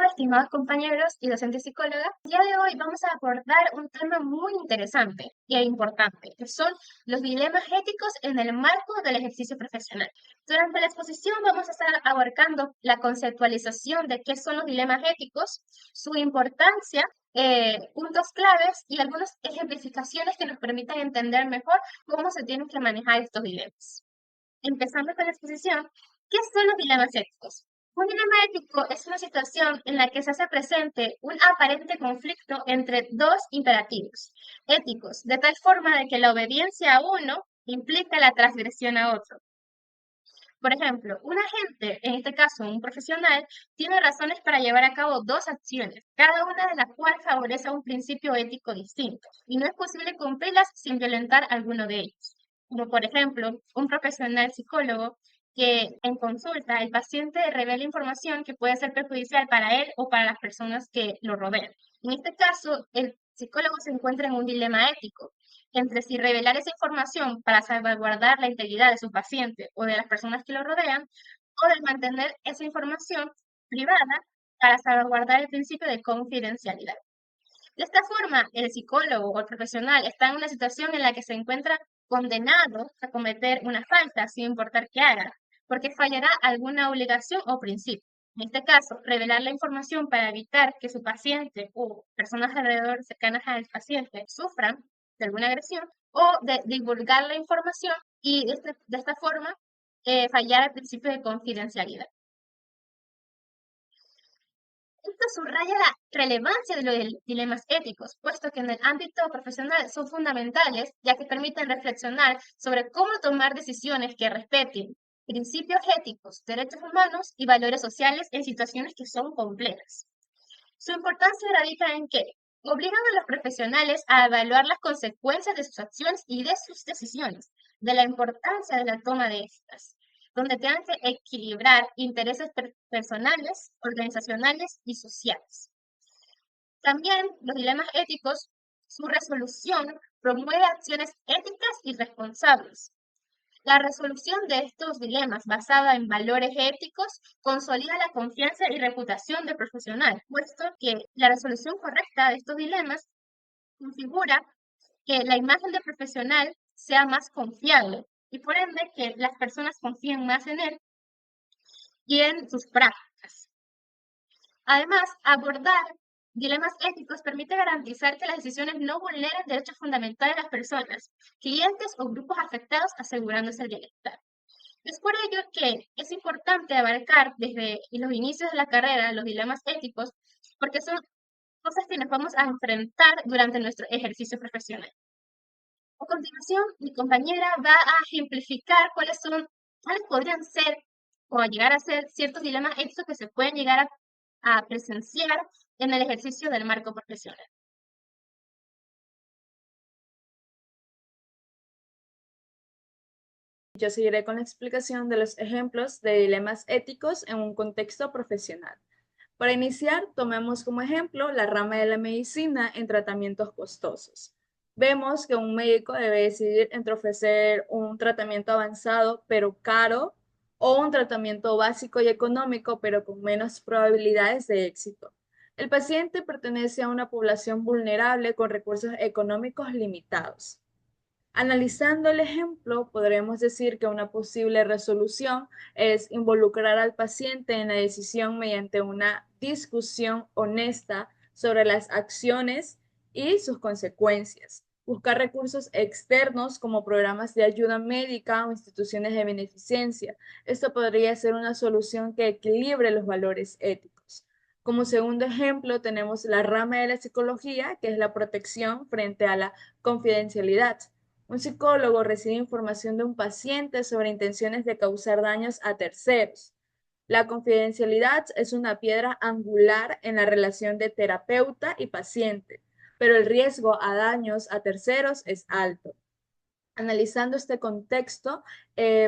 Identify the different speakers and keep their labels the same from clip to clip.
Speaker 1: estimados compañeros y docentes psicólogas. El día de hoy vamos a abordar un tema muy interesante e importante, que son los dilemas éticos en el marco del ejercicio profesional. Durante la exposición vamos a estar abarcando la conceptualización de qué son los dilemas éticos, su importancia, puntos claves y algunas ejemplificaciones que nos permitan entender mejor cómo se tienen que manejar estos dilemas. Empezando con la exposición, ¿qué son los dilemas éticos? Un dilema ético es una situación en la que se hace presente un aparente conflicto entre dos imperativos éticos, de tal forma de que la obediencia a uno implica la transgresión a otro. Por ejemplo, un agente, en este caso un profesional, tiene razones para llevar a cabo dos acciones, cada una de las cuales favorece un principio ético distinto, y no es posible cumplirlas sin violentar alguno de ellos. Como por ejemplo, un profesional psicólogo que en consulta el paciente revela información que puede ser perjudicial para él o para las personas que lo rodean. En este caso, el psicólogo se encuentra en un dilema ético entre si revelar esa información para salvaguardar la integridad de su paciente o de las personas que lo rodean, o de mantener esa información privada para salvaguardar el principio de confidencialidad. De esta forma, el psicólogo o el profesional está en una situación en la que se encuentra condenado a cometer una falta sin importar qué haga, porque fallará alguna obligación o principio. En este caso, revelar la información para evitar que su paciente o personas alrededor cercanas al paciente sufran de alguna agresión o de divulgar la información y de esta forma fallar el principio de confidencialidad. Esto subraya la relevancia de los dilemas éticos, puesto que en el ámbito profesional son fundamentales, ya que permiten reflexionar sobre cómo tomar decisiones que respeten principios éticos, derechos humanos y valores sociales en situaciones que son complejas. Su importancia radica en que obligan a los profesionales a evaluar las consecuencias de sus acciones y de sus decisiones, de la importancia de la toma de estas, donde tengan que equilibrar intereses personales, organizacionales y sociales. También los dilemas éticos, su resolución promueve acciones éticas y responsables. La resolución de estos dilemas basada en valores éticos consolida la confianza y reputación del profesional, puesto que la resolución correcta de estos dilemas configura que la imagen del profesional sea más confiable y por ende que las personas confíen más en él y en sus prácticas. Además, abordar dilemas éticos permite garantizar que las decisiones no vulneren derechos fundamentales de las personas, clientes o grupos afectados, asegurándose el bienestar. Es por ello que es importante abarcar desde los inicios de la carrera los dilemas éticos, porque son cosas que nos vamos a enfrentar durante nuestro ejercicio profesional. A continuación, mi compañera va a ejemplificar cuáles podrían ser o a llegar a ser ciertos dilemas éticos que se pueden llegar a presenciar en el ejercicio del marco profesional.
Speaker 2: Yo seguiré con la explicación de los ejemplos de dilemas éticos en un contexto profesional. Para iniciar, tomemos como ejemplo la rama de la medicina en tratamientos costosos. Vemos que un médico debe decidir entre ofrecer un tratamiento avanzado pero caro o un tratamiento básico y económico pero con menos probabilidades de éxito. El paciente pertenece a una población vulnerable con recursos económicos limitados. Analizando el ejemplo, podremos decir que una posible resolución es involucrar al paciente en la decisión mediante una discusión honesta sobre las acciones y sus consecuencias. Buscar recursos externos como programas de ayuda médica o instituciones de beneficencia. Esto podría ser una solución que equilibre los valores éticos. Como segundo ejemplo, tenemos la rama de la psicología, que es la protección frente a la confidencialidad. Un psicólogo recibe información de un paciente sobre intenciones de causar daños a terceros. La confidencialidad es una piedra angular en la relación de terapeuta y paciente, pero el riesgo a daños a terceros es alto. Analizando este contexto,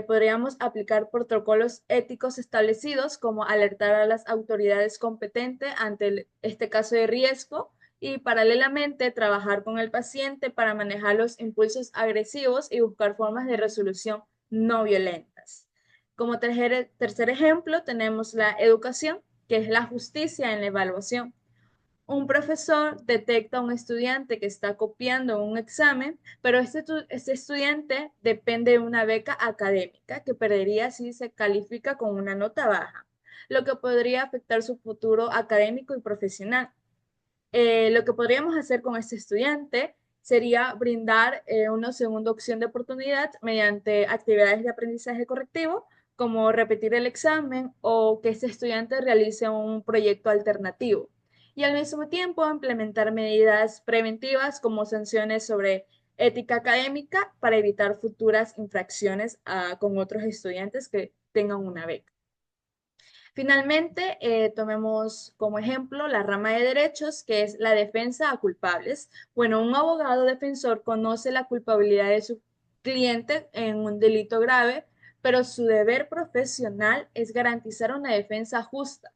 Speaker 2: podríamos aplicar protocolos éticos establecidos como alertar a las autoridades competentes ante este caso de riesgo y paralelamente trabajar con el paciente para manejar los impulsos agresivos y buscar formas de resolución no violentas. Como tercer ejemplo tenemos la educación. que es la justicia en la evaluación. Un profesor detecta a un estudiante que está copiando un examen, pero este estudiante depende de una beca académica que perdería si se califica con una nota baja, lo que podría afectar su futuro académico y profesional. Lo que podríamos hacer con este estudiante sería brindar una segunda opción de oportunidad mediante actividades de aprendizaje correctivo, como repetir el examen o que este estudiante realice un proyecto alternativo. Y al mismo tiempo implementar medidas preventivas como sanciones sobre ética académica para evitar futuras infracciones con otros estudiantes que tengan una beca. Finalmente, tomemos como ejemplo la rama de derechos, que es la defensa a culpables. Bueno, un abogado defensor conoce la culpabilidad de su cliente en un delito grave, pero su deber profesional es garantizar una defensa justa.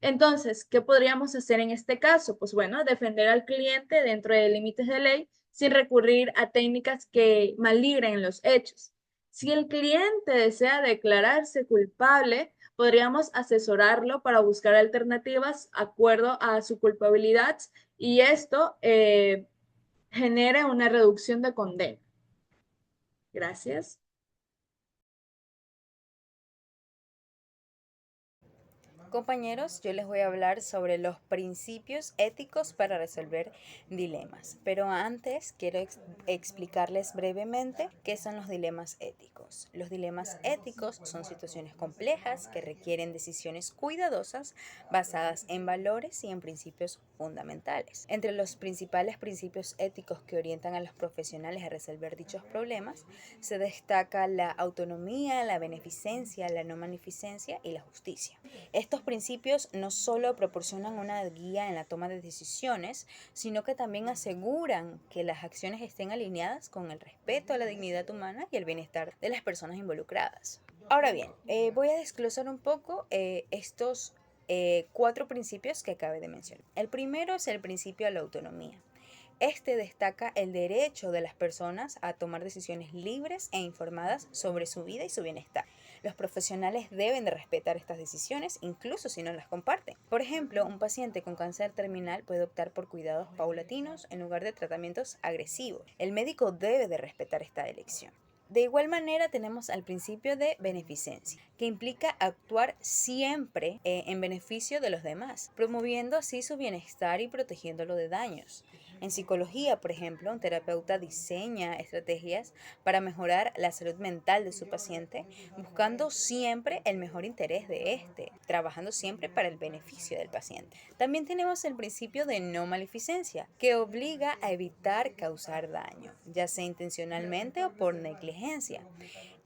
Speaker 2: Entonces, ¿qué podríamos hacer en este caso? Pues bueno, defender al cliente dentro de límites de ley sin recurrir a técnicas que maligren los hechos. Si el cliente desea declararse culpable, podríamos asesorarlo para buscar alternativas de acuerdo a su culpabilidad y esto genere una reducción de condena. Gracias.
Speaker 3: Compañeros, yo les voy a hablar sobre los principios éticos para resolver dilemas, pero antes quiero explicarles brevemente qué son los dilemas éticos. Los dilemas éticos son situaciones complejas que requieren decisiones cuidadosas basadas en valores y en principios fundamentales. Entre los principales principios éticos que orientan a los profesionales a resolver dichos problemas se destaca la autonomía, la beneficencia, la no magnificencia y la justicia. Estos principios no solo proporcionan una guía en la toma de decisiones, sino que también aseguran que las acciones estén alineadas con el respeto a la dignidad humana y el bienestar de las personas involucradas. Ahora bien, voy a desglosar un poco estos 4 principios que acabé de mencionar. El primero es el principio de la autonomía. Este destaca el derecho de las personas a tomar decisiones libres e informadas sobre su vida y su bienestar. Los profesionales deben de respetar estas decisiones, incluso si no las comparten. Por ejemplo, un paciente con cáncer terminal puede optar por cuidados paulatinos en lugar de tratamientos agresivos. El médico debe de respetar esta elección. De igual manera tenemos al principio de beneficencia, que implica actuar siempre en beneficio de los demás, promoviendo así su bienestar y protegiéndolo de daños. En psicología, por ejemplo, un terapeuta diseña estrategias para mejorar la salud mental de su paciente, buscando siempre el mejor interés de este, trabajando siempre para el beneficio del paciente. También tenemos el principio de no maleficencia, que obliga a evitar causar daño, ya sea intencionalmente o por negligencia.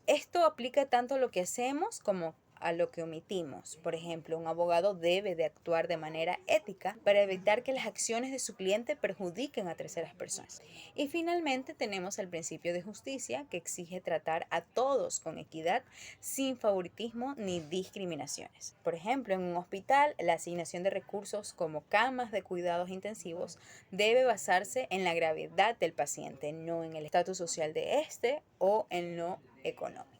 Speaker 3: Esto aplica tanto a lo que hacemos como a lo que omitimos. Por ejemplo, un abogado debe de actuar de manera ética para evitar que las acciones de su cliente perjudiquen a terceras personas. Y finalmente tenemos el principio de justicia, que exige tratar a todos con equidad, sin favoritismo ni discriminaciones. Por ejemplo, en un hospital, la asignación de recursos como camas de cuidados intensivos debe basarse en la gravedad del paciente, no en el estatus social de este o en lo económico.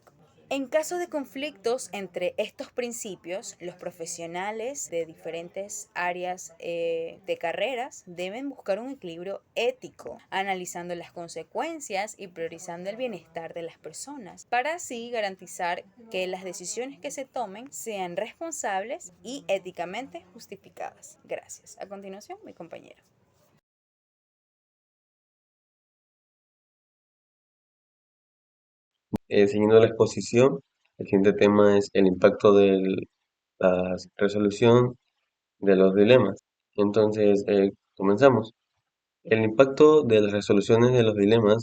Speaker 3: En caso de conflictos entre estos principios, los profesionales de diferentes áreas de carreras deben buscar un equilibrio ético, analizando las consecuencias y priorizando el bienestar de las personas, para así garantizar que las decisiones que se tomen sean responsables y éticamente justificadas. Gracias. A continuación, mi compañero.
Speaker 4: Siguiendo la exposición, el siguiente tema es el impacto de la resolución de los dilemas. Entonces, comenzamos. El impacto de las resoluciones de los dilemas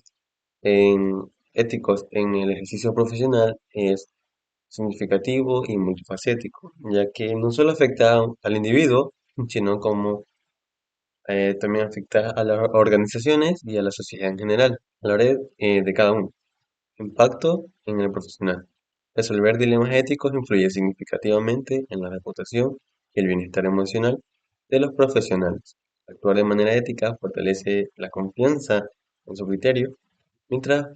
Speaker 4: éticos en el ejercicio profesional es significativo y multifacético, ya que no solo afecta al individuo, sino como también afecta a las organizaciones y a la sociedad en general. Hablaré de cada uno. Impacto en el profesional. Resolver dilemas éticos influye significativamente en la reputación y el bienestar emocional de los profesionales. Actuar de manera ética fortalece la confianza en su criterio, mientras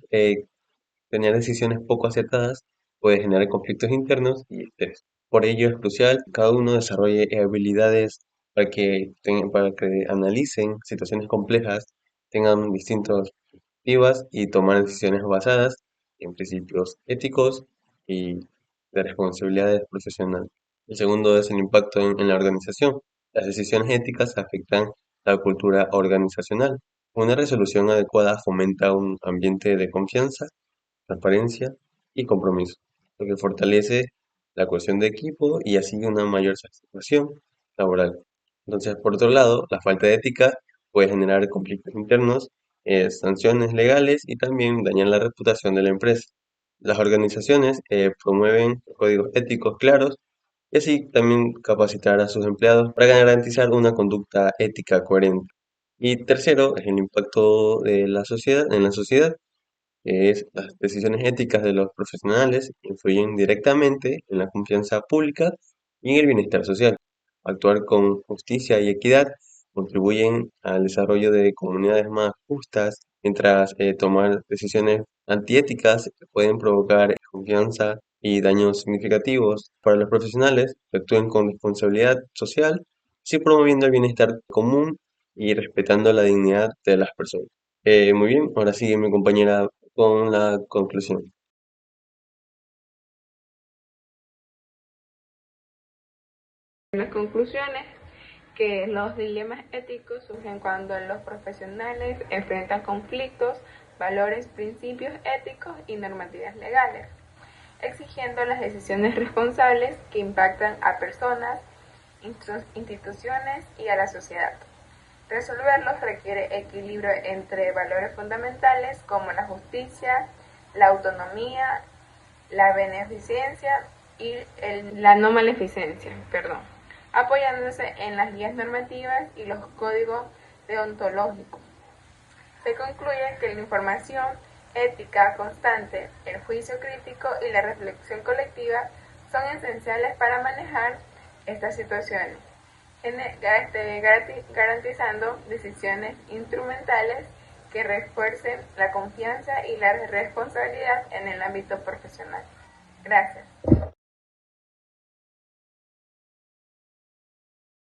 Speaker 4: tener decisiones poco acertadas puede generar conflictos internos y estrés. Por ello es crucial que cada uno desarrolle habilidades para que analicen situaciones complejas, tengan distintas perspectivas y tomar decisiones basadas en principios éticos y de responsabilidades profesionales. El segundo es el impacto en la organización. Las decisiones éticas afectan la cultura organizacional. Una resolución adecuada fomenta un ambiente de confianza, transparencia y compromiso, lo que fortalece la cohesión de equipo y así una mayor satisfacción laboral. Entonces, por otro lado, la falta de ética puede generar conflictos internos, sanciones legales y también dañar la reputación de la empresa. Las organizaciones promueven códigos éticos claros y así también capacitar a sus empleados para garantizar una conducta ética coherente. Y tercero, es el impacto de la sociedad en la sociedad, que es las decisiones éticas de los profesionales influyen directamente en la confianza pública y en el bienestar social. Actuar con justicia y equidad contribuyen al desarrollo de comunidades más justas, mientras tomar decisiones antiéticas pueden provocar confianza y daños significativos para los profesionales que actúen con responsabilidad social, sí promoviendo el bienestar común y respetando la dignidad de las personas. Muy bien, ahora sigue mi compañera con la conclusión.
Speaker 2: Las conclusiones que los dilemas éticos surgen cuando los profesionales enfrentan conflictos, valores, principios éticos y normativas legales, exigiendo las decisiones responsables que impactan a personas, instituciones y a la sociedad. Resolverlos requiere equilibrio entre valores fundamentales como la justicia, la autonomía, la beneficencia y la no maleficencia, apoyándose en las guías normativas y los códigos deontológicos. Se concluye que la información ética constante, el juicio crítico y la reflexión colectiva son esenciales para manejar estas situaciones, garantizando decisiones instrumentales que refuercen la confianza y la responsabilidad en el ámbito profesional. Gracias.